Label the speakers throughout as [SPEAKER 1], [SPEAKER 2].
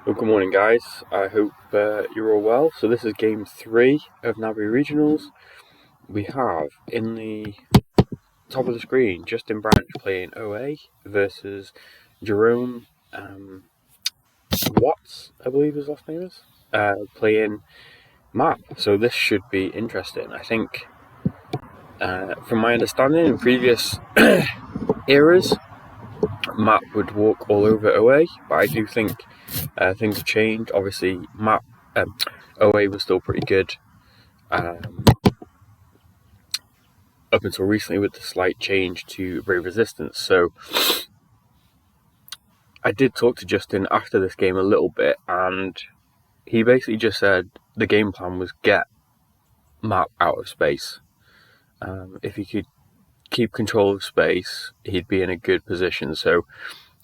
[SPEAKER 1] Well, good morning, guys. I hope you're all well. So this is game 3 of Naboo Regionals. We have in the top of the screen Justin Branch playing OA versus Jeroen Watts, I believe his last name is, playing Map. So this should be interesting. I think, from my understanding, in previous eras, Map would walk all over OA, but I do think things have changed. Obviously, OA was still pretty good up until recently with the slight change to Brave Resistance. So I did talk to Justin after this game a little bit, and he basically just said the game plan was get Map out of space. If he could keep control of space, he'd be in a good position. So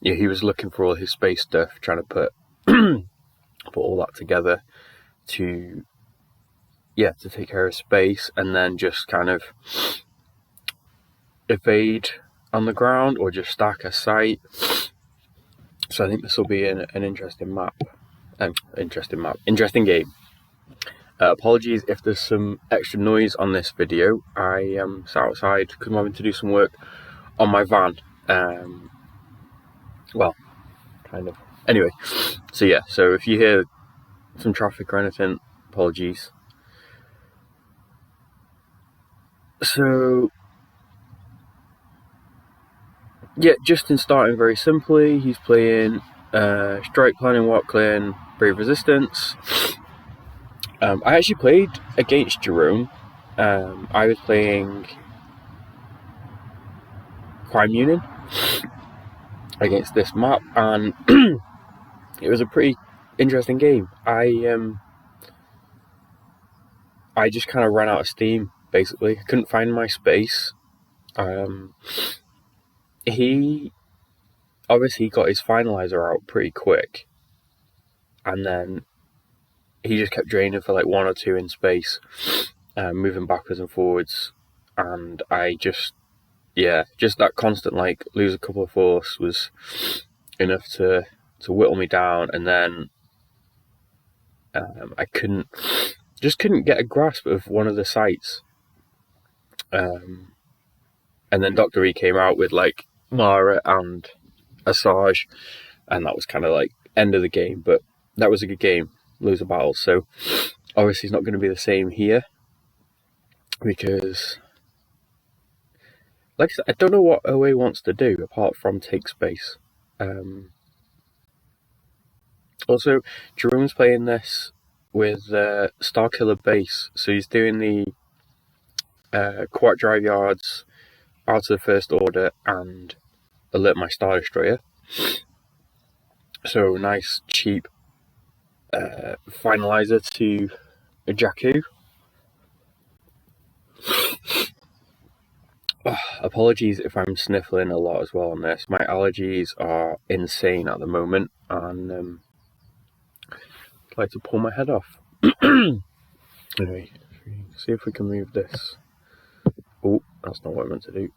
[SPEAKER 1] yeah, he was looking for all his space stuff, trying to put all that together to take care of space, and then just kind of evade on the ground or just stack a site. So I think this will be an interesting game. Apologies if there's some extra noise on this video. I am sat outside because I'm having to do some work on my van. Well, kind of. Anyway, so yeah, so if you hear some traffic or anything, apologies. So yeah, Justin starting very simply. He's playing Strike Planning, Walk Clean, Brave Resistance. I actually played against Jeroen. I was playing Crime Union against this map, and it was a pretty interesting game. I just kind of ran out of steam, basically. I couldn't find my space. He obviously got his finalizer out pretty quick, and then he just kept draining for like 1 or 2 in space, moving backwards and forwards, and I just that constant like lose a couple of force was enough to whittle me down, and then I couldn't get a grasp of one of the sites, and then Dr. E came out with like Mara and Asajj, and that was kind of like end of the game. But that was a good game, lose a battle. So obviously it's not going to be the same here, because like I said, I don't know what OA wants to do apart from take space. Also, Jeroen's playing this with Starkiller base, so he's doing the Quark Drive Yards out of the First Order and alert my Star Destroyer. So nice cheap finalizer to a Jakku. Apologies if I'm sniffling a lot as well on this. My allergies are insane at the moment, and I'd like to pull my head off. Anyway, see if we can move this. Oh, that's not what I meant to do.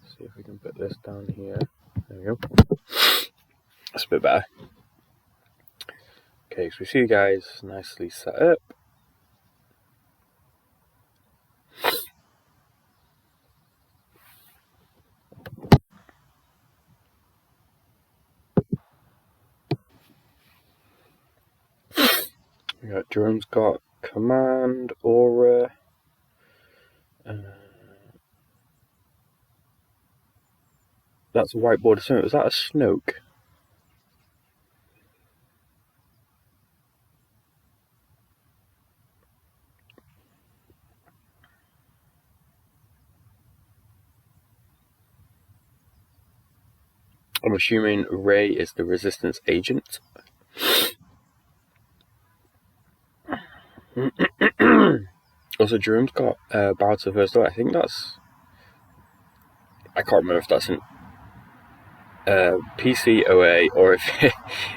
[SPEAKER 1] See if we can put this down here. There we go. That's a bit better. Okay, so we see you guys nicely set up. We got Jeroen's got command, aura. That's a whiteboard. So was that a Snoke? I'm assuming Rey is the Resistance agent. Also, Jeroen's got Bow to First Order. I think that's... I can't remember if that's an PCOA or if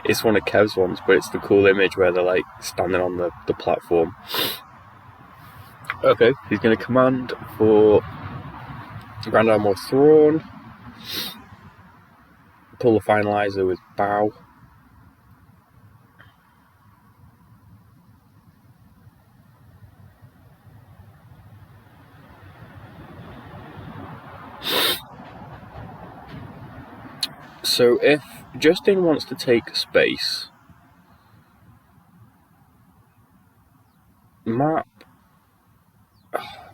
[SPEAKER 1] it's one of Kev's ones, but it's the cool image where they're like standing on the platform. Okay, he's going to command for Grand Admiral Thrawn, pull the finalizer with bow. So if Justin wants to take space, Matt,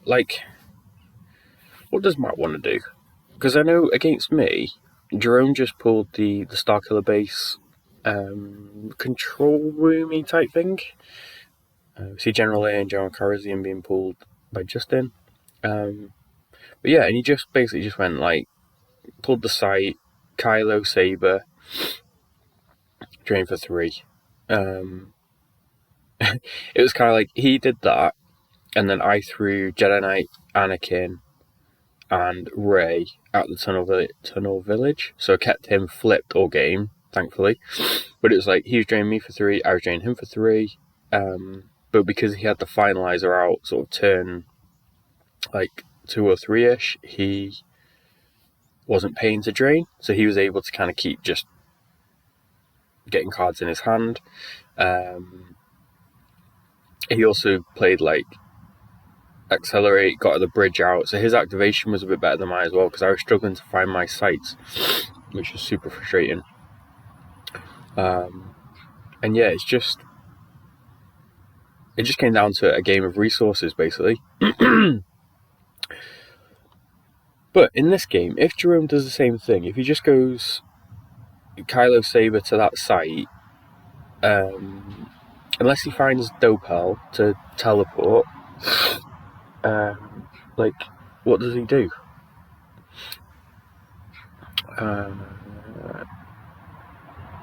[SPEAKER 1] like, what does Matt want to do? Because I know against me, Jeroen just pulled the Starkiller base control roomy type thing. See General A and General Carazian being pulled by Justin. But yeah, and he just basically just went like, pulled the site, Kylo, Saber, drain for 3. It was kind of like he did that, and then I threw Jedi Knight, Anakin, and Rey at the tunnel village. So I kept him flipped all game, thankfully. But it was like he was draining me for 3, I was draining him for 3. But because he had the finalizer out, sort of turn like 2 or 3-ish, he wasn't paying to drain, so he was able to kind of keep just getting cards in his hand. He also played like accelerate, got the bridge out, so his activation was a bit better than mine as well, because I was struggling to find my sights, which was super frustrating. And yeah, it just came down to a game of resources, basically. But in this game, if Jeroen does the same thing, if he just goes Kylo Saber to that site, unless he finds Dopel to teleport, like, what does he do?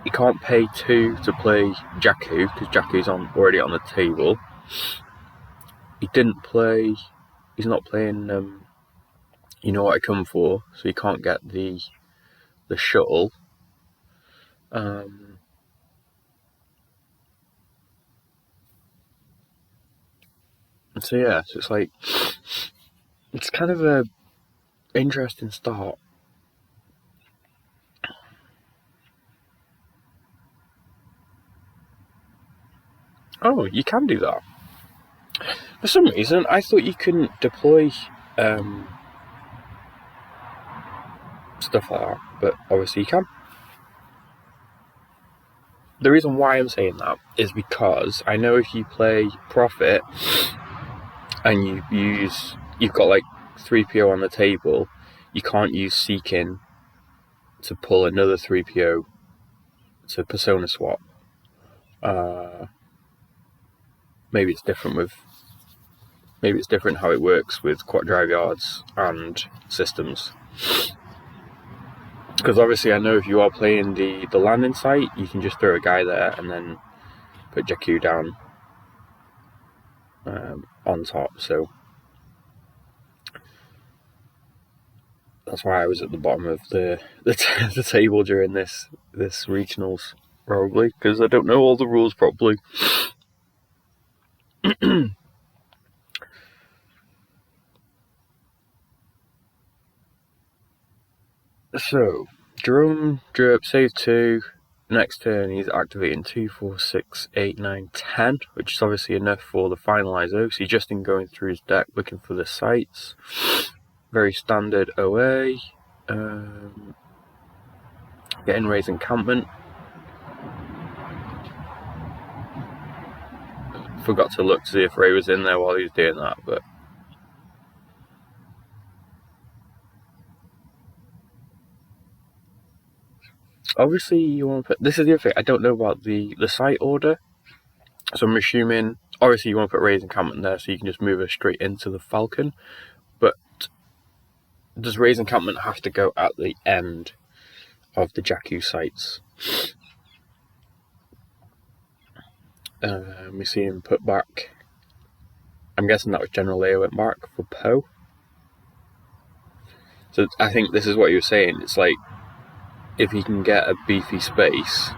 [SPEAKER 1] He can't pay 2 to play Jakku, because Jakku's already on the table. He didn't play. He's not playing. You know what I come for, so he can't get the shuttle. So yeah, so it's like, it's kind of a interesting start. Oh, you can do that. For some reason, I thought you couldn't deploy stuff like that, but obviously you can. The reason why I'm saying that is because I know if you play Prophet and you've got like 3PO on the table, you can't use Seeking to pull another 3PO to persona swap. Maybe it's different how it works with quad drive yards and systems. Because obviously I know if you are playing the landing site, you can just throw a guy there and then put Jakku down on top. So that's why I was at the bottom of the table during this regionals, probably, because I don't know all the rules properly. So Jeroen drew up save 2. Next turn he's activating 2, 4, 6, 8, 9, 10, which is obviously enough for the finalizer. So Justin going through his deck looking for the sites. Very standard OA. Getting Ray's encampment. Forgot to look to see if Ray was in there while he was doing that, but obviously you want to put, this is the other thing, I don't know about the site order, so I'm assuming obviously you want to put Ray's encampment there so you can just move her straight into the Falcon, but does Ray's encampment have to go at the end of the Jakku sites? We see him put back, I'm guessing that was General Leia went back for Poe. So I think this is what you were saying, it's like, if he can get a beefy space,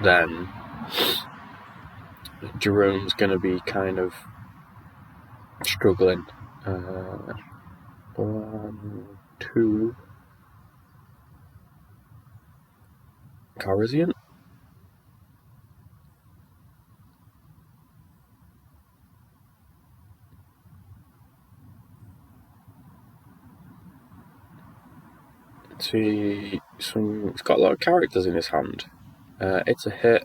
[SPEAKER 1] then Jeroen's going to be kind of struggling. 1, 2. Calrissian. See, it's got a lot of characters in his hand. It's a hit.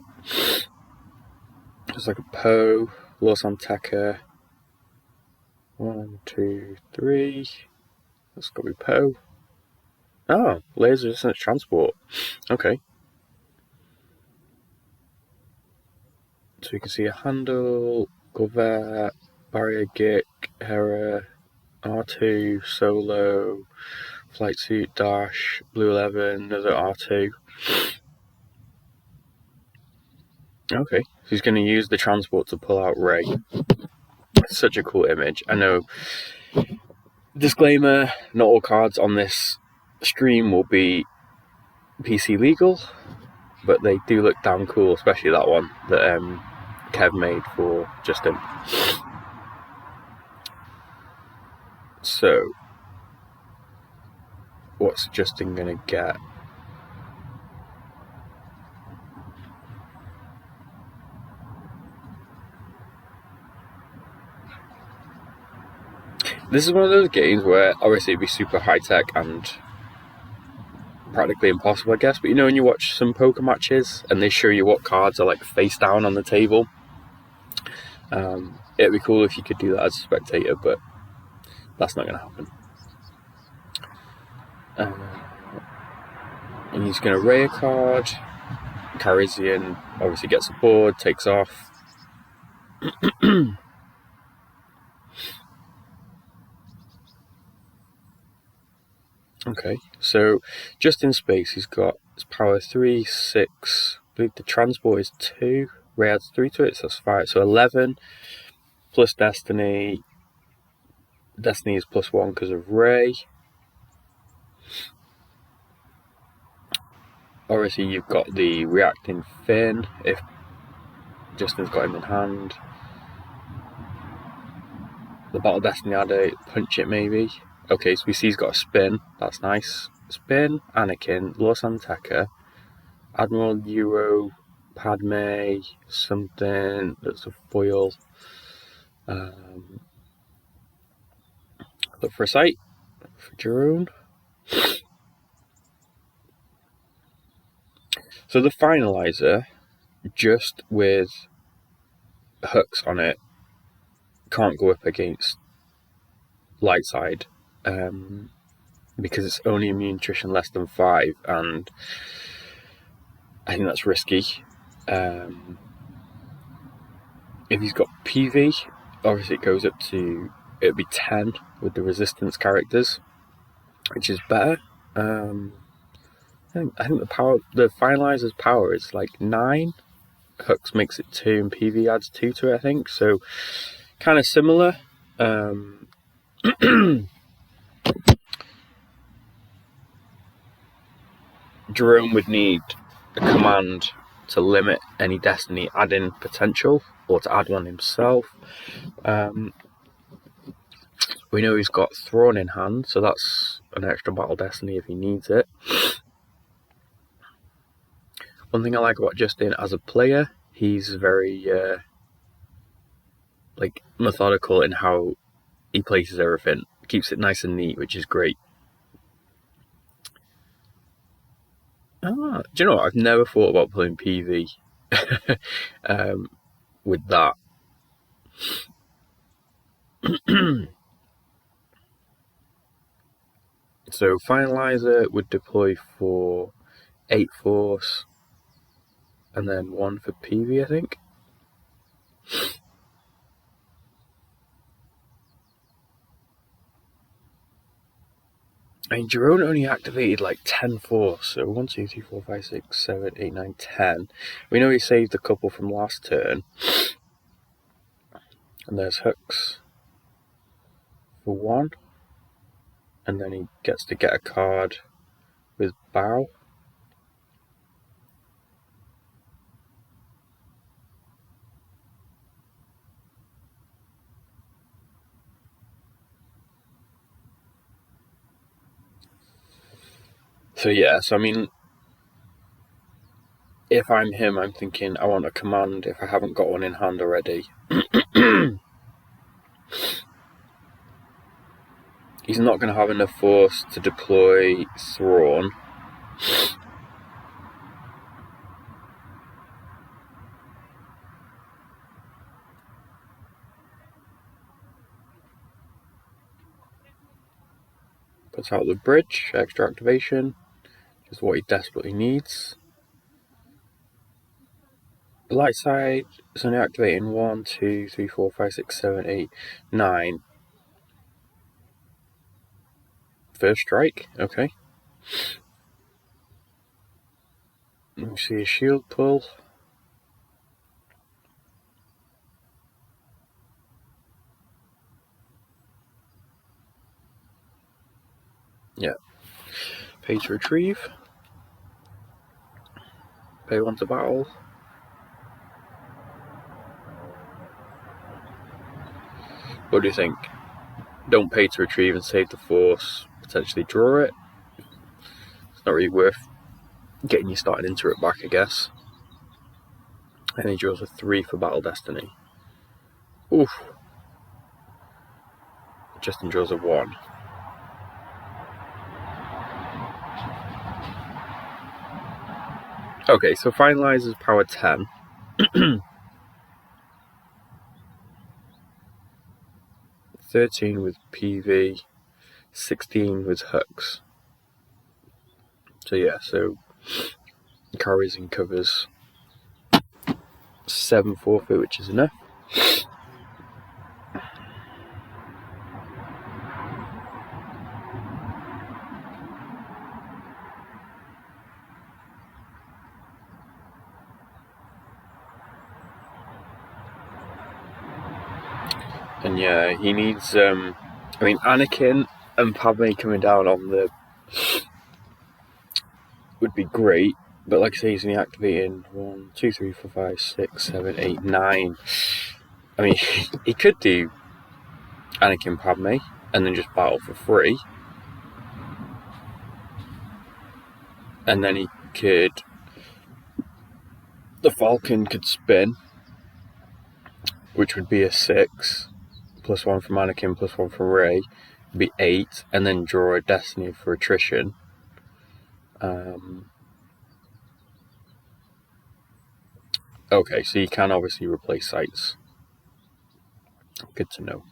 [SPEAKER 1] It's like a Poe, Los Anteca. 1, 2, 3. That's got to be Poe. Oh, laser resistance transport. Okay. So you can see a handle, Corvette, Barrier Gick, Hera, R2, Solo, Flight Suit, Dash, Blue 11, another R2. Okay, so he's going to use the transport to pull out Rey. It's such a cool image. I know, disclaimer, not all cards on this stream will be PC legal, but they do look damn cool, especially that one that Kev made for Justin. So, what's Justin going to get? This is one of those games where obviously it'd be super high tech and practically impossible, I guess. But you know, when you watch some poker matches and they show you what cards are like face down on the table, it'd be cool if you could do that as a spectator, but that's not going to happen. And he's going to Ray a card. Calrissian obviously gets aboard, takes off. Okay, so just in space, he's got his power 3, 6. I believe the transport is 2. Ray adds 3 to it, so that's 5. So 11 plus Destiny. Destiny is +1 because of Ray. Obviously, you've got the reacting fin if Justin's got him in hand. The Battle Destiny adder, punch it maybe. Okay, so we see he's got a spin. That's nice. Spin, Anakin, Los Anteca, Admiral Euro, Padme, something that's a foil. Look for a sight for Jeroen. So the finalizer, just with hooks on it, can't go up against light side because it's only immune attrition less than 5, and I think that's risky. If he's got PV, obviously it goes up to, it'll be 10 with the resistance characters, which is better. I think the finalizer's power is like 9. Hooks makes it 2 and PV adds 2 to it, I think. So kind of similar. Jeroen would need a command to limit any Destiny add-in potential, or to add one himself. We know he's got Thrawn in hand, so that's an extra Battle Destiny if he needs it. One thing I like about Justin as a player, he's very methodical in how he places everything. Keeps it nice and neat, which is great. Do you know what? I've never thought about playing PV with that. So Finalizer would deploy for 8 force and then 1 for PV, I think. I mean, Jeroen only activated like 10 force, so 1, 2, 3, 4, 5, 6, 7, 8, 9, 10. We know he saved a couple from last turn. And there's hooks for 1. And then he gets to get a card with bow. So yeah, I mean, if I'm him, I'm thinking I want a command if I haven't got one in hand already. He's not going to have enough force to deploy Thrawn. Puts out the bridge, extra activation, is what he desperately needs. The light side is only activating 1, 2, 3, 4, 5, 6, 7, 8, 9. First strike, okay. Let me see a shield pull. Yeah. Pay to retrieve. Pay 1 to battle. What do you think? Don't pay to retrieve and save the force, potentially draw it. It's not really worth getting you started into it back, I guess. And he draws a 3 for Battle Destiny. Oof. Justin draws a 1. Okay, so finalizes power 10. 13 with PV, 16 with hooks. So yeah, so carries and covers 7 forfeit, which is enough. And yeah, he needs, Anakin and Padme coming down on the would be great, but like I say, he's only activating 1, 2, 3, 4, 5, 6, 7, 8, 9. I mean, he could do Anakin Padme and then just battle for free. And then the Falcon could spin, which would be a 6, plus 1 from Anakin, plus 1 from Rey, would be 8, and then draw a Destiny for attrition. Okay, so you can obviously replace sights. Good to know.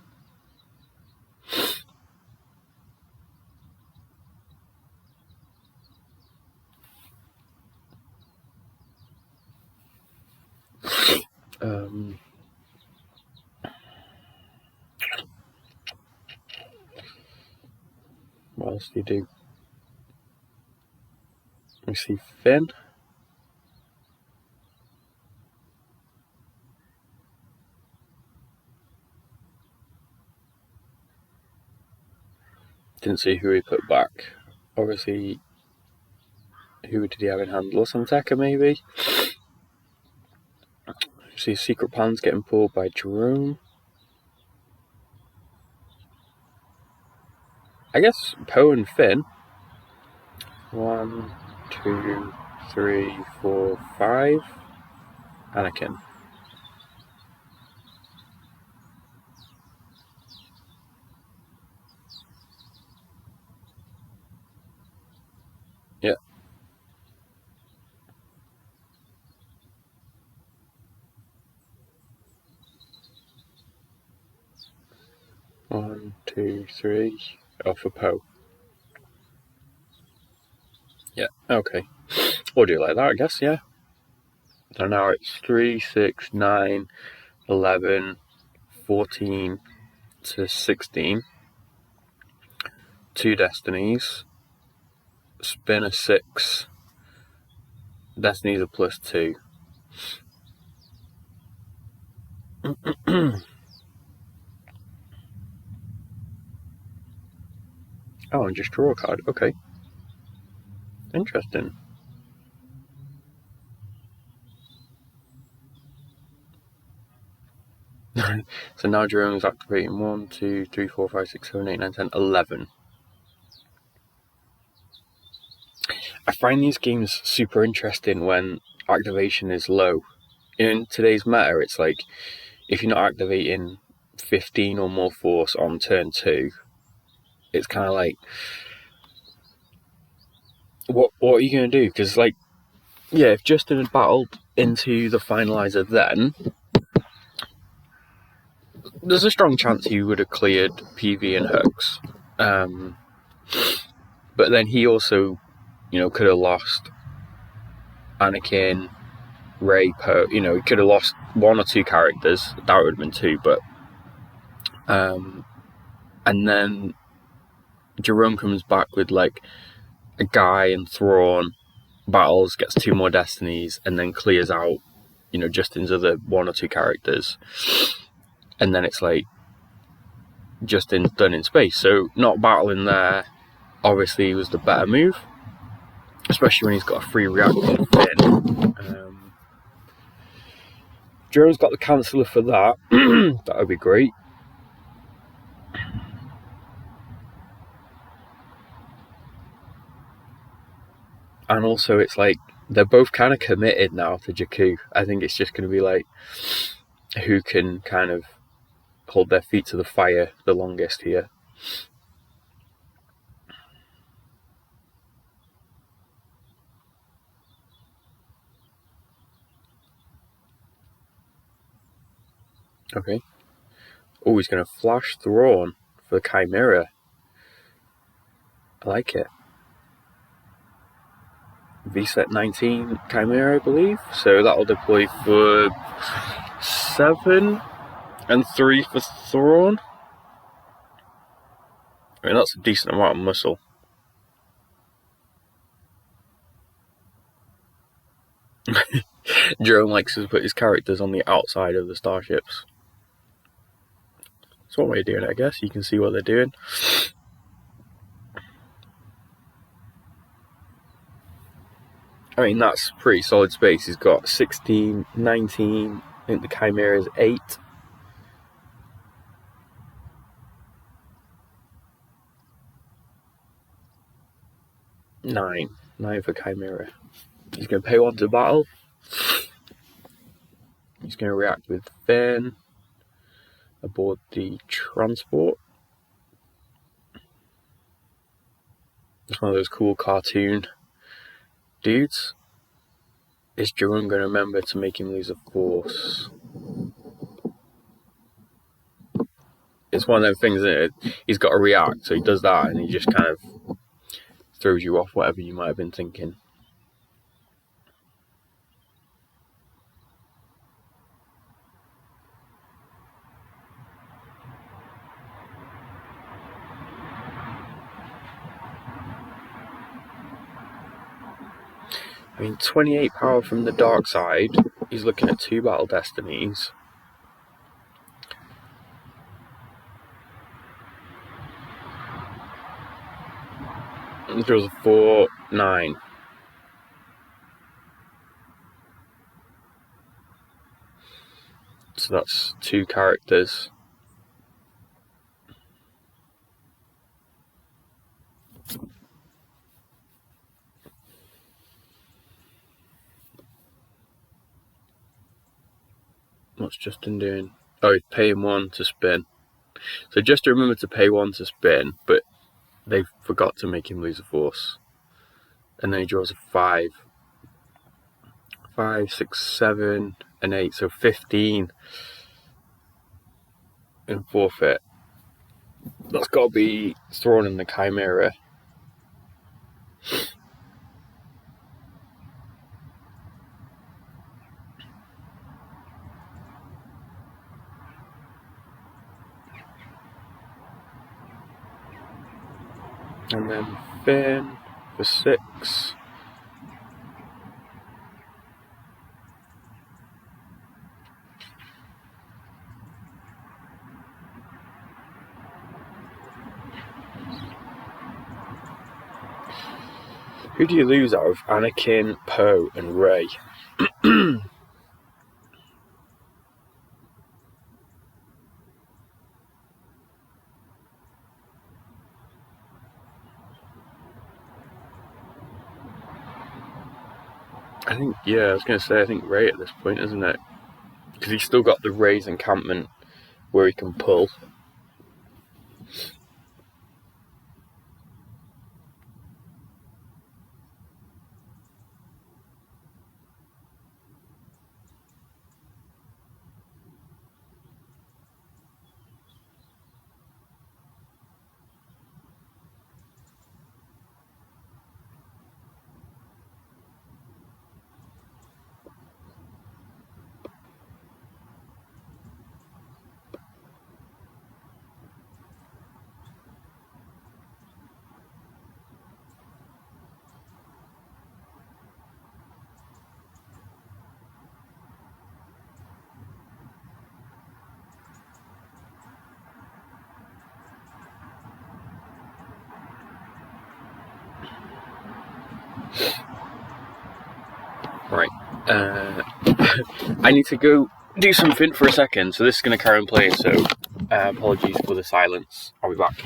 [SPEAKER 1] What else do you do? We see Finn. Didn't see who he put back. Obviously, who did he have in hand? Losanteca, maybe? See secret plans getting pulled by Jeroen. I guess Poe and Finn. 1, 2, 3, 4, 5. Anakin. Yeah. One, two, three. Oh, for Poe. Yeah, okay. We'll do it like that, I guess, yeah. So now it's 3, 6, 9, 11, 14 to 16. 2 Destinies. Spin a 6. Destinies are plus 2. Oh, and just draw a card. Okay. Interesting. So now Jeroen's activating 1, 2, 3, 4, 5, 6, 7, 8, 9, 10, 11. I find these games super interesting when activation is low. In today's meta, it's like if you're not activating 15 or more force on turn 2, it's kind of like, what are you going to do? Because, like, yeah, if Justin had battled into the finalizer then, there's a strong chance he would have cleared PV and Hooks. But then he also, could have lost Anakin, Rey, Poe. He could have lost 1 or 2 characters. That would have been 2, but and then Jeroen comes back with like a Guy and Thrawn, battles, gets 2 more destinies, and then clears out, Justin's other 1 or 2 characters, and then it's like Justin's done in space. So not battling there obviously was the better move, especially when he's got a free reactor Finn. Jeroen's got the canceller for that. That would be great. And also, it's like they're both kind of committed now to Jakku. I think it's just going to be like who can kind of hold their feet to the fire the longest here. Okay. Oh, he's going to flash Thrawn for the Chimera. I like it. VSET 19 Chimera, I believe. So that'll deploy for 7 and 3 for Thrawn. I mean, that's a decent amount of muscle. Jeroen likes to put his characters on the outside of the starships. That's one way of doing it, I guess. You can see what they're doing. I mean, that's pretty solid space. He's got 16, 19. I think the Chimera is 8. 9 for Chimera. He's going to pay 1 to battle. He's going to react with Finn aboard the transport. It's one of those cool cartoon dudes. Is Jeroen going to remember to make him lose a force? It's one of those things that he's got to react, so he does that and he just kind of throws you off whatever you might have been thinking. I mean, 28 power from the dark side. He's looking at 2 battle destinies. And draws a 4, 9. So that's 2 characters. What's Justin doing? Oh, he's paying 1 to spin. So just remember to pay 1 to spin, but they forgot to make him lose a force. And then he draws a 5. 5, 6, 7, and 8. So 15 in forfeit. That's got to be Thrawn in the Chimera. And then Finn for 6. Who do you lose out of? Anakin, Poe, and Rey. I think, yeah, I was going to say, I think Ray at this point, isn't it? Because he's still got the Ray's encampment where he can pull. Right. I need to go do something for a second, so this is going to carry on playing, so apologies for the silence. I'll be back.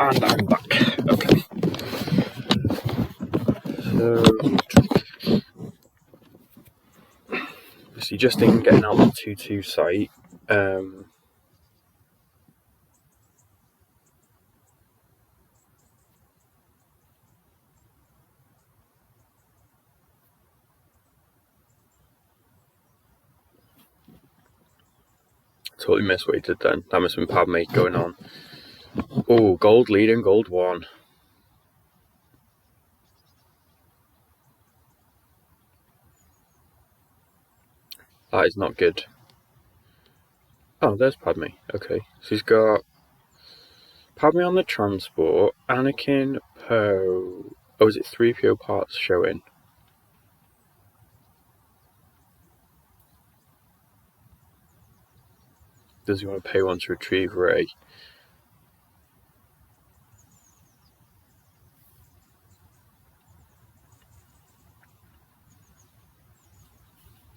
[SPEAKER 1] And I'm back. Okay. So, obviously, just in getting out the 2-2 site. Totally missed what he did then. That must have been Padme going on. Oh, gold leading, gold 1. That is not good. Oh, there's Padme. Okay. So he's got Padme on the transport, Anakin, Poe. Oh, is it 3PO parts showing? Does he want to pay one to retrieve Rey?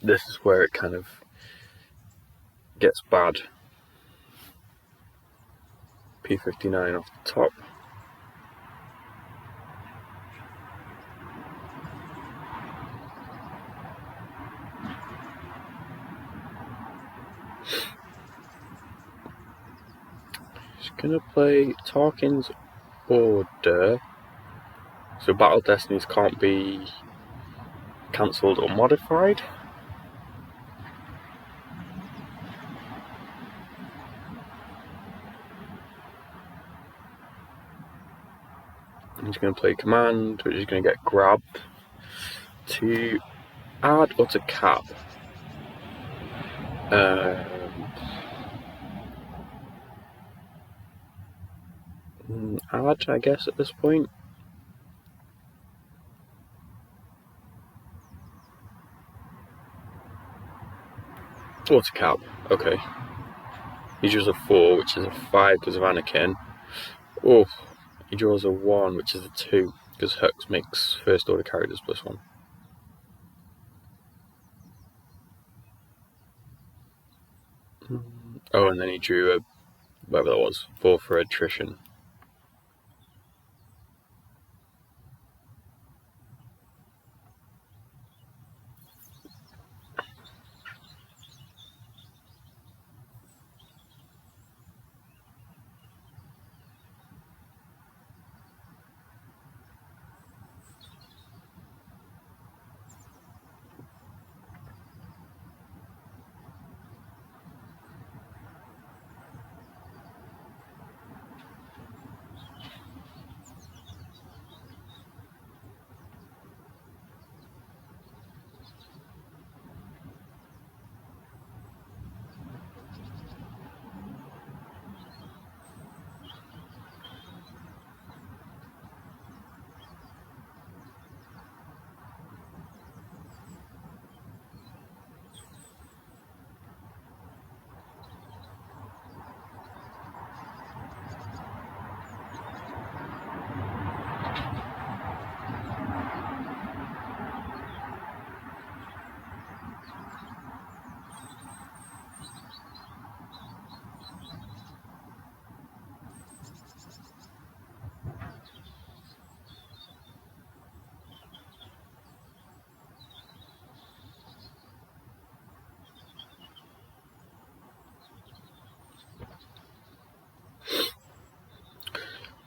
[SPEAKER 1] This is where it kind of gets bad. P-59 off the top. Just gonna play Tarkin's Order. So Battle Destinies can't be cancelled or modified. I'm just going to play Command, which is going to get grabbed to add or to cap. Add, I guess, at this point. Or to cap, okay. He draws a 4, which is a 5 because of Anakin. Oh, he draws a 1, which is a 2 because Hux makes first order characters +1. Oh, and then he drew a, whatever that was, 4 for attrition.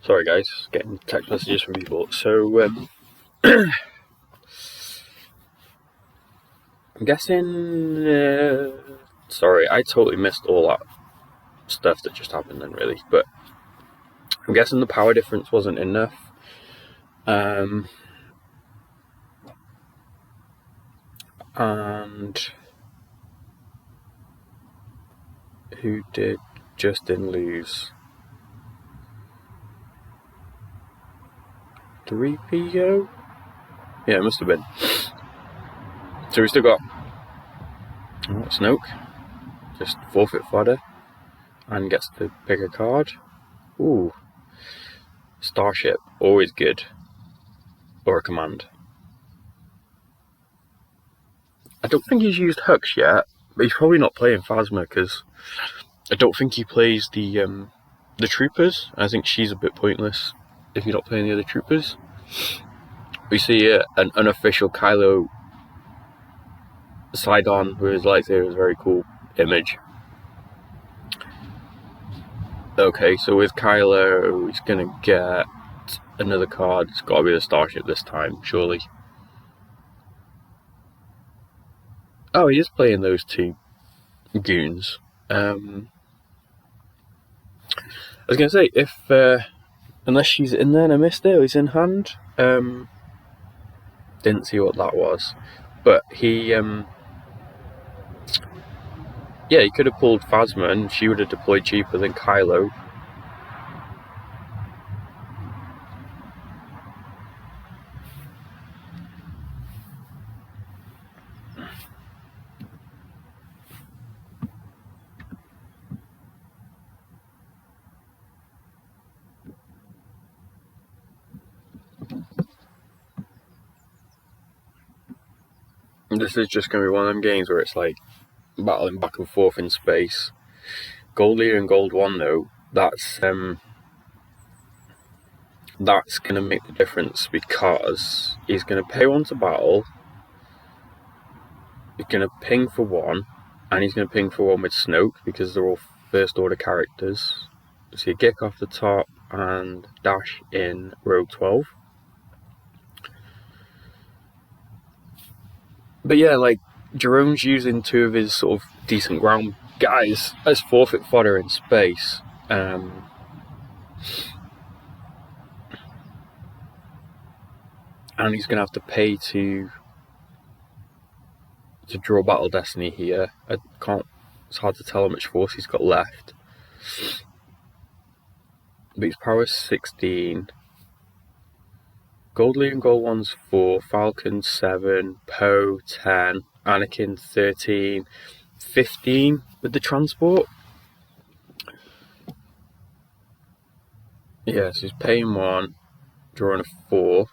[SPEAKER 1] Sorry guys, getting text messages from people. So, I'm guessing... sorry, I totally missed all that stuff that just happened then, really. But I'm guessing the power difference wasn't enough. And who did Justin lose? 3PO? Yeah, it must have been. So we still got Snoke, just forfeit fodder, and gets to pick a card. Ooh, Starship, always good. Or a command. I don't think he's used Hux yet, but he's probably not playing Phasma because I don't think he plays the troopers. I think she's a bit pointless if you're not playing the other troopers. We see an unofficial Kylo side on with his lightsaber, is a very cool image. Okay, so with Kylo, he's gonna get another card. It's gotta be the Starship this time, surely. Oh, he is playing those two goons. I was gonna say, if unless she's in there and I missed it, or he's in hand. Didn't see what that was, but he yeah, he could have pulled Phasma and she would have deployed cheaper than Kylo. This is just going to be one of them games where it's like battling back and forth in space. Gold Leader and Gold 1 though, that's going to make the difference because he's going to pay one to battle, he's going to ping for one, and he's going to ping for one with Snoke because they're all first order characters. So you kick off the top and dash in row 12. But yeah, like, Jeroen's using two of his sort of decent ground guys as forfeit fodder in space. And he's going to have to pay to draw Battle Destiny here. It's hard to tell how much force he's got left. But his power is 16. Gold Leader and Gold 1's 4, Falcon 7, Poe 10, Anakin 13, 15 with the transport. Yeah, so he's paying 1, drawing a 4.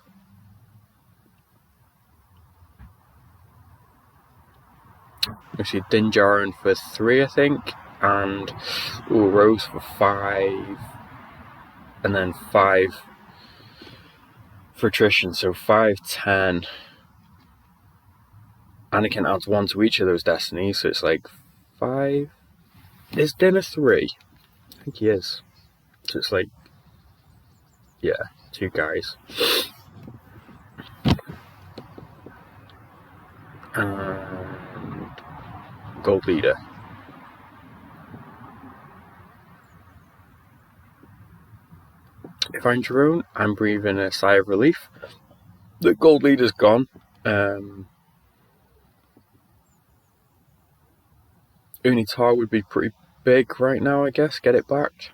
[SPEAKER 1] We see Din Djarin for 3, I think, and Rose for 5, and then 5 for attrition, so 5, 10. Anakin adds 1 to each of those destinies, so it's like 5. Is Din a 3? I think he is. So it's like, yeah, 2 guys. And Gold Leader. If I'm Jeroen, I'm breathing a sigh of relief. The Gold Leader's gone. Unitar would be pretty big right now, I guess. Get it back.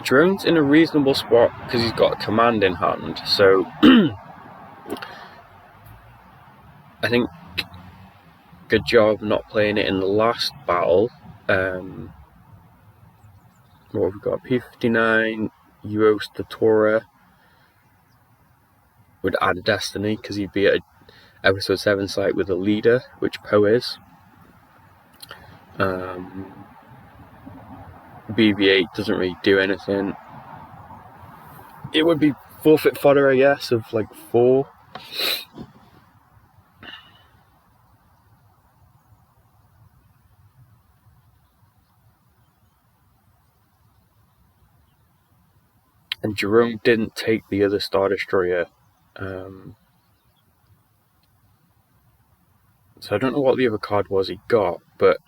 [SPEAKER 1] Jeroen's in a reasonable spot because he's got a command in hand, so I think good job not playing it in the last battle. What have we got? P59, Uos the Torah would add a destiny because he'd be at an episode 7 site with a leader, which Poe is. BB-8 doesn't really do anything. It would be forfeit fodder, I guess, of like 4. And Jeroen didn't take the other Star Destroyer. So I don't know what the other card was he got, but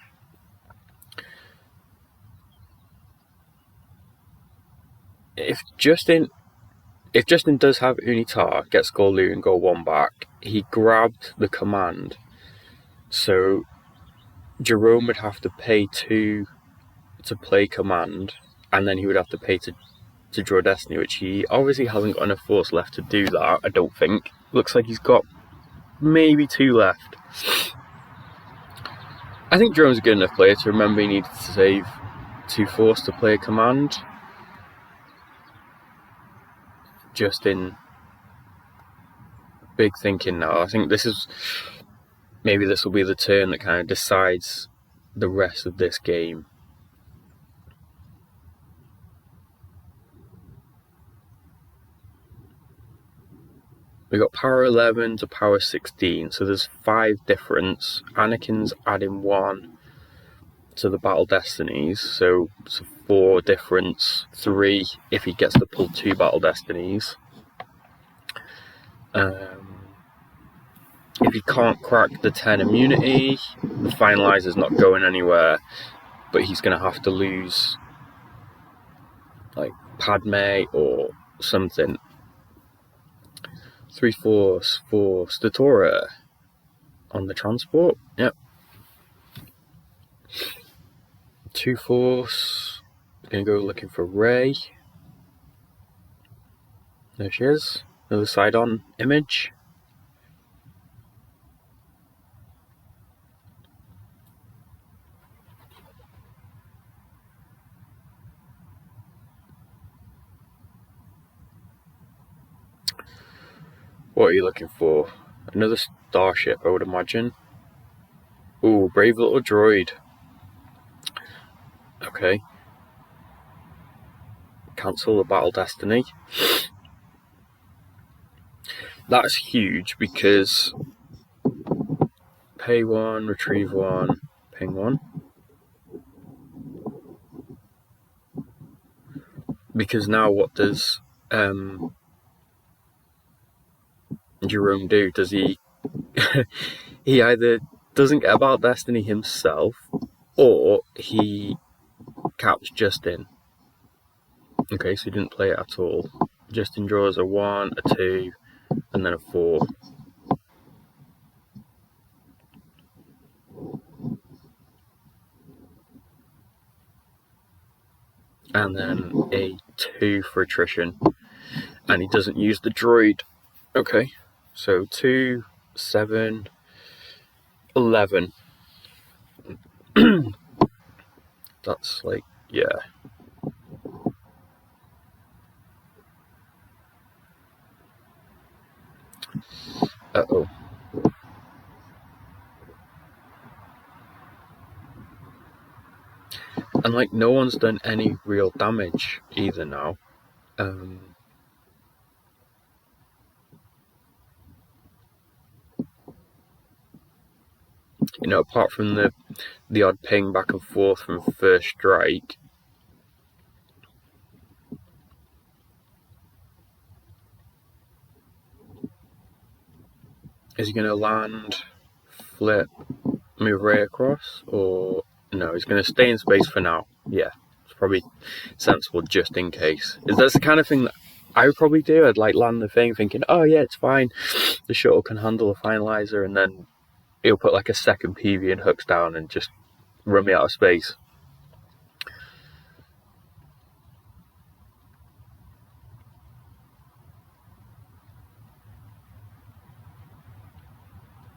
[SPEAKER 1] if Justin does have Unitar, gets goal loot and goal 1 back, he grabbed the command. So Jeroen would have to pay 2 to play command, and then he would have to pay to draw Destiny, which he obviously hasn't got enough force left to do that, I don't think. Looks like he's got maybe 2 left. I think Jeroen's a good enough player to remember he needed to save 2 force to play a command. Just in big thinking now. I think this will be the turn that kind of decides the rest of this game. We got power 11 to power 16, so there's 5 difference. Anakin's adding 1 to the Battle Destinies, so it's a 4 difference, 3 if he gets to pull 2 Battle Destinies. If he can't crack the 10 immunity, the Finalizer's not going anywhere, but he's going to have to lose like Padme or something. 3 force for Statora on the transport. Yep. 2 force. Gonna go looking for Rey. There she is. Another side on image. What are you looking for? Another starship, I would imagine. Ooh, brave little droid. Okay. Cancel the Battle Destiny. That's huge because pay 1, retrieve 1, ping 1. Because now what does Jeroen do? Does he he either doesn't get about Destiny himself, or he caps Justin. Okay, so he didn't play it at all. Justin draws a 1, a 2, and then a 4. And then a 2 for attrition. And he doesn't use the droid. Okay, so 2, 7, 11. That's like, yeah. Uh-oh. And like, no one's done any real damage either now. You know, apart from the odd ping back and forth from first strike. Is he going to land, flip, move Rey across, or no? He's going to stay in space for now. Yeah, it's probably sensible just in case. That's the kind of thing that I would probably do. I'd like land the thing thinking, oh yeah, it's fine. The shuttle can handle a Finalizer, and then he'll put like a second PV and hooks down and just run me out of space.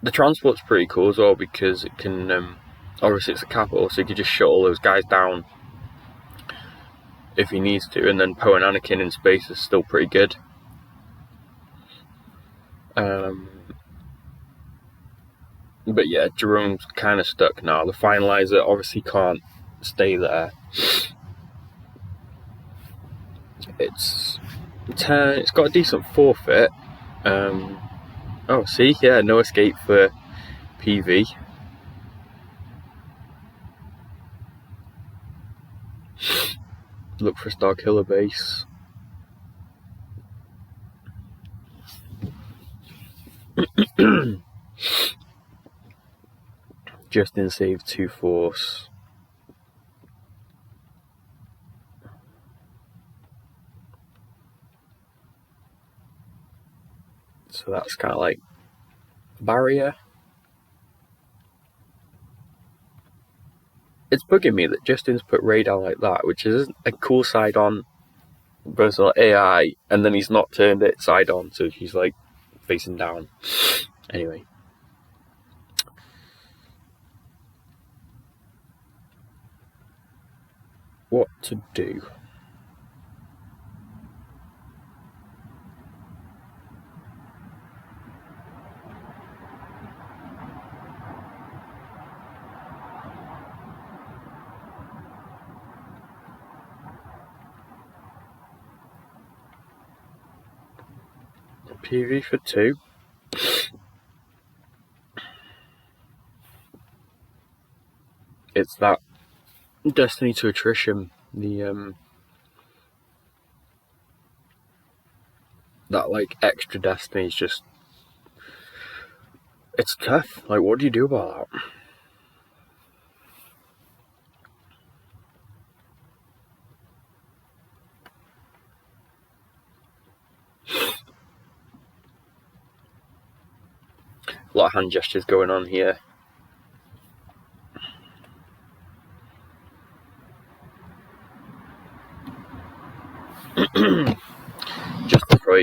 [SPEAKER 1] The transport's pretty cool as well because it can, obviously it's a capital, so you can just shut all those guys down if he needs to, and then Poe and Anakin in space is still pretty good. But yeah, Jeroen's kind of stuck now. The Finalizer obviously can't stay there. It's 10. It's got a decent forfeit. Oh, see, yeah, no escape for PV. Look for a Star Killer base. Justin saved 2 force. So that's kind of like barrier. It's bugging me that Justin's put radar like that, which is a cool side on versus AI, and then he's not turned it side on, so he's like facing down. Anyway. What to do? PV for 2. It's that destiny to attrition. That like extra destiny is just, it's tough. Like, what do you do about that? A lot of hand gestures going on here.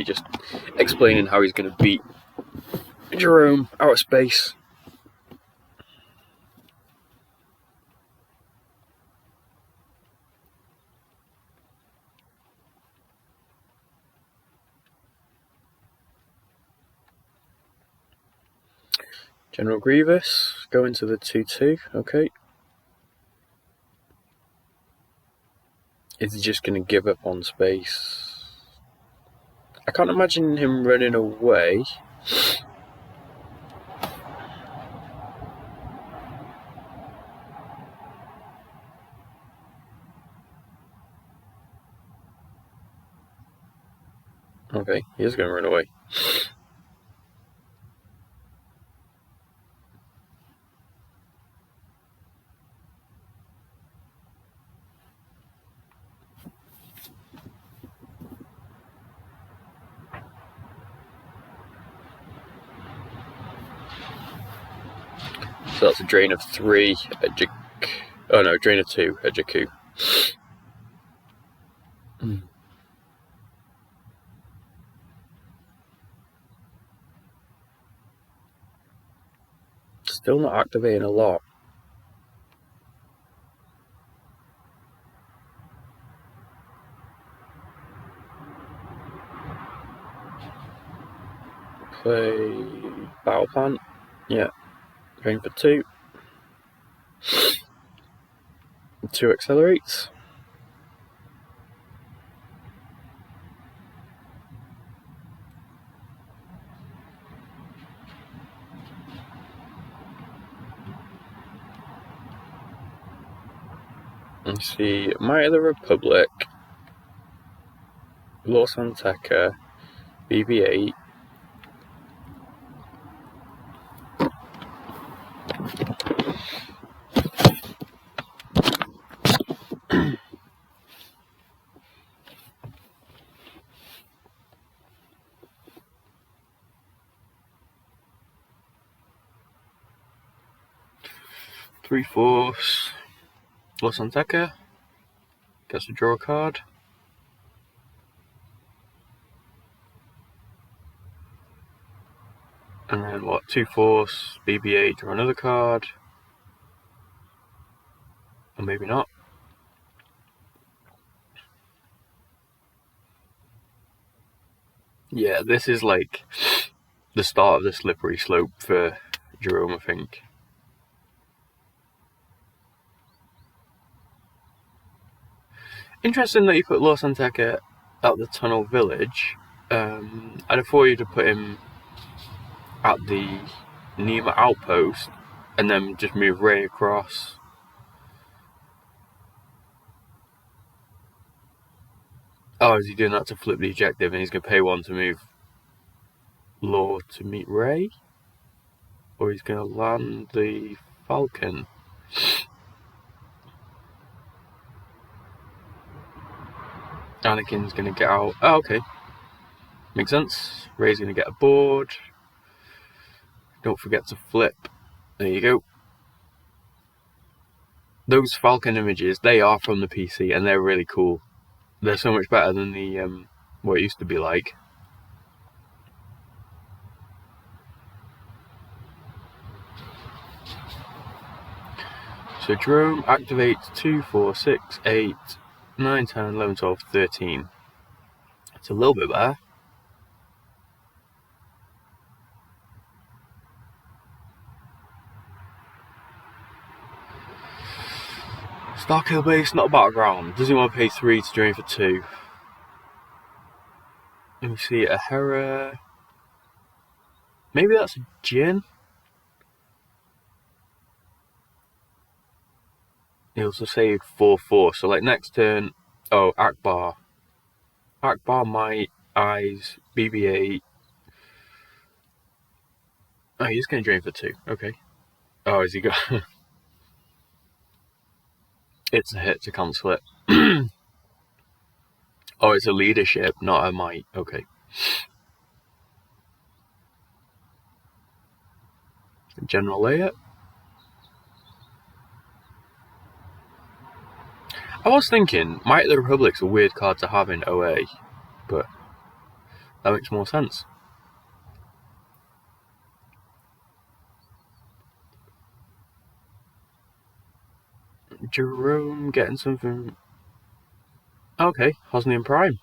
[SPEAKER 1] Just explaining how he's going to beat Jeroen out of space. General Grievous going to the 2-2. Okay. Is he just going to give up on space? I can't imagine him running away. Okay, he is going to run away. So that's a drain of 3 at drain of 2 at Jakku. Still not activating a lot. Play Battle Plant. Yeah. Drain for 2. 2 accelerates. Let's see, Might of the Republic, Los Anteca, BB-8. Three force, Los Anteca, gets to draw a card. And then 2 force, BB-8, draw another card. Or maybe not. Yeah, this is like the start of the slippery slope for Jeroen, I think. Interesting that you put Los Anteca at the tunnel village. I'd have thought you'd have put him at the Nima outpost and then just move Ray across. Oh, is he doing that to flip the objective and he's going to pay 1 to move? Law to meet Rey, or he's going to land the Falcon. Anakin's going to get out. Oh, okay. Makes sense. Rey's going to get aboard. Don't forget to flip. There you go. Those Falcon images, they are from the PC, and they're really cool. They're so much better than the what it used to be like. So Jeroen activates 2, 4, 6, 8, 9, 10, 11, 12, 13. It's a little bit better. Starkill base, not a battleground. Does he want to pay 3 to drain for 2? Let me see, a Hera. Maybe that's a Jin. He also saved 4/4. So like next turn, oh Akbar, Might, Eyes, BB-8. Oh, he's going to drain for 2. Okay. Oh, has he got? It's a hit to cancel it. Oh, it's a leadership, not a might. Okay. General Leia. I was thinking, Might of the Republic's a weird card to have in OA, but that makes more sense. Jeroen getting something. Okay, Hosnian Prime.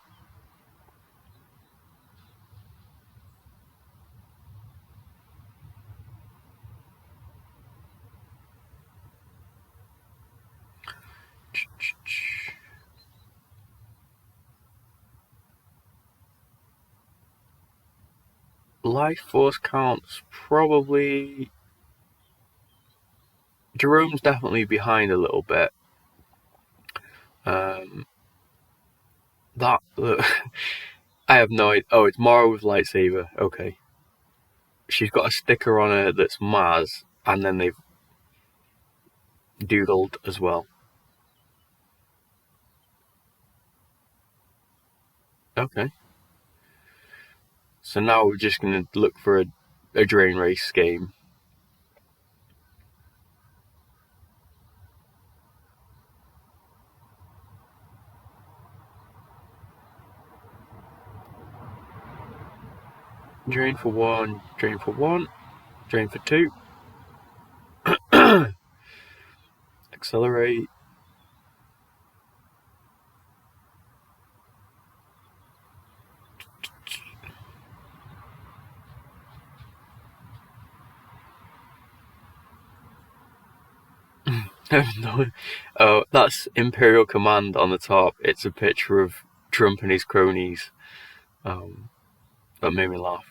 [SPEAKER 1] Life Force counts probably. Jerome's definitely behind a little bit. That I have no idea. Oh, it's Mara with lightsaber. Okay. She's got a sticker on her that's Maz, and then they've doodled as well. Okay. So now we're just going to look for a drain race game. Drain for 1, drain for 1, drain for 2. Accelerate. No. Oh, that's Imperial Command on the top. It's a picture of Trump and his cronies. That made me laugh.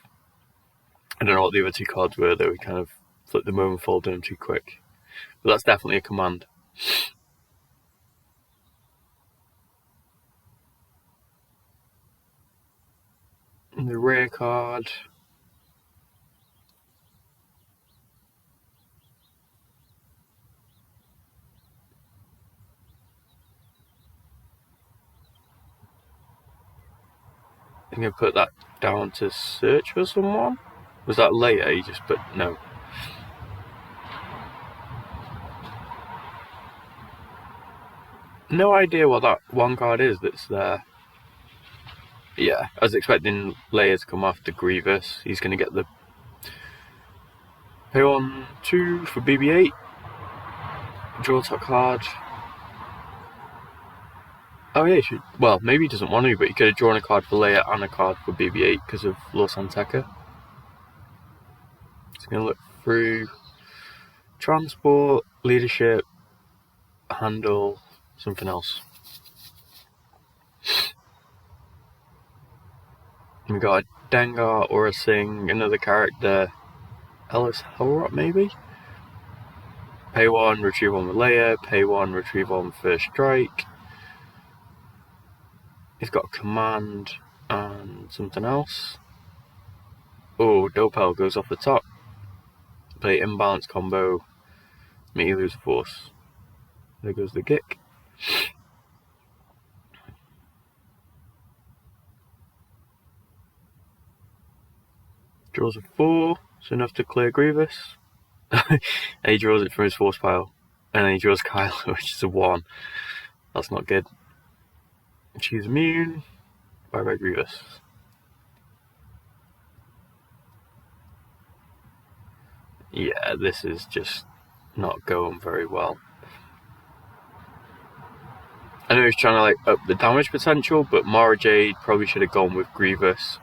[SPEAKER 1] I don't know what the other 2 cards were, though. We kind of flipped them over and folded them too quick. But that's definitely a command. And the rare card. I'm going to put that down to search for someone. Was that Leia? You just put no. No idea what that one card is that's there. Yeah, I was expecting Leia to come after Grievous. He's going to get the pay on 2 for BB-8. Draw top card. Oh yeah, he should. Well, maybe he doesn't want to, but he could have drawn a card for Leia and a card for BB-8 because of Lor Santeca. It's going to look through transport, leadership, handle, something else. We got a Dengar or a Singh, another character, Ellis Hellrot maybe? Pay 1, retrieve 1 with Leia, pay 1, retrieve 1 with First Strike. He's got a command and something else. Oh, Dopel goes off the top. Play imbalance combo. Me lose force. There goes the kick. Draws a 4, so enough to clear Grievous. And he draws it from his force pile. And then he draws Kylo, which is a 1. That's not good. She's immune. Bye bye Grievous. Yeah, this is just not going very well. I know he's trying to like up the damage potential, but Mara Jade probably should have gone with Grievous.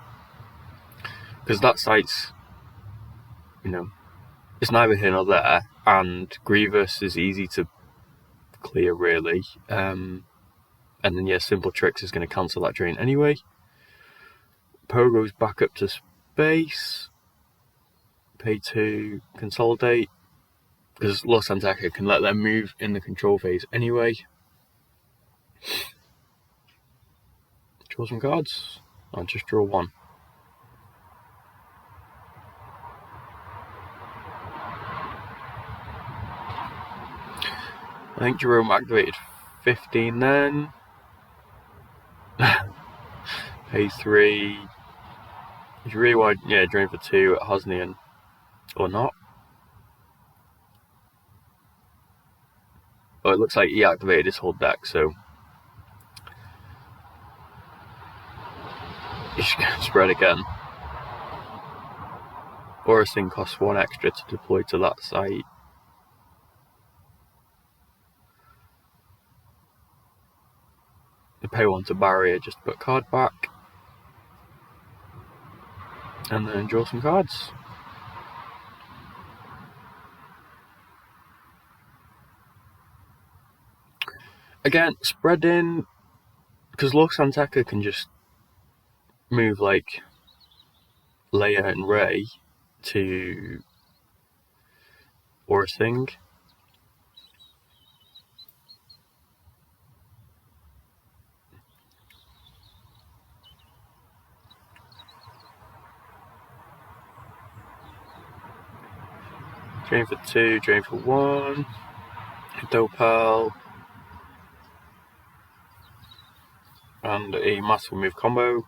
[SPEAKER 1] Because that site's, you know, it's neither here nor there, and Grievous is easy to clear really. And then yeah, Simple Tricks is going to cancel that drain anyway. Poe goes back up to space. Pay 2, consolidate. Because Los Santeca can let them move in the control phase anyway. Draw some cards. I'll just draw 1. I think Jeroen activated 15 then. Pay 3. If you really want, yeah, drain for 2 at Hosnian. Or not. Oh, it looks like he activated his whole deck, so he's just going to spread again. Aura's Thing costs 1 extra to deploy to that site. Pay 1 to barrier, just put card back. And then draw some cards. Again, spread in, because Los Santeca can just move like Leia and Rey to Aura's Thing. Drain for 2, drain for 1. Dopel. And a massive move combo.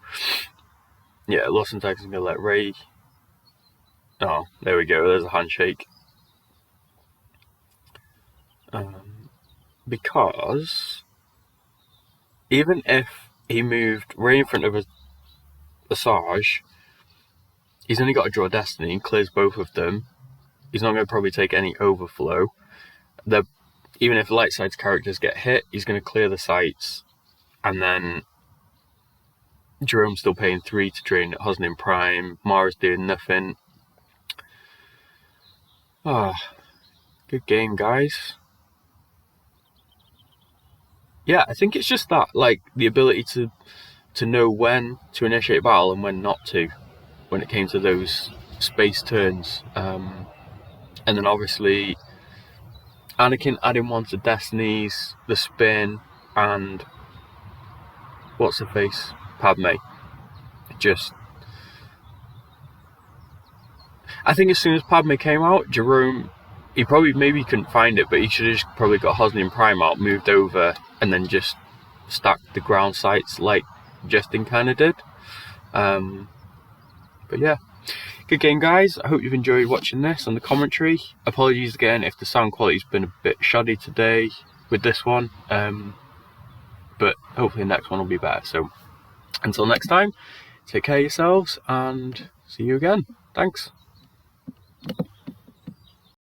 [SPEAKER 1] Yeah, Los Santeca's going to let Rey. Oh, there we go, there's a handshake. Because even if he moved Rey in front of Asajj, he's only got to draw Destiny and clears both of them. He's not going to probably take any overflow. Even if light side's characters get hit, he's going to clear the sites. And then Jerome's still paying 3 to drain at Hosnian Prime. Mara's doing nothing. Good game, guys. Yeah, I think it's just that, like, the ability to know when to initiate battle and when not to, when it came to those space turns. And then obviously Anakin adding 1 to Destiny's, the spin, and what's her face? Padme. Just, I think as soon as Padme came out, Jeroen, he probably maybe couldn't find it, but he should have just probably got Hosnian Prime out, moved over, and then just stacked the ground sites like Justin kind of did. But yeah, good game, guys. I hope you've enjoyed watching this and the commentary. Apologies again if the sound quality's been a bit shoddy today with this one, but hopefully the next one will be better. So until next time, take care of yourselves and see you again. Thanks.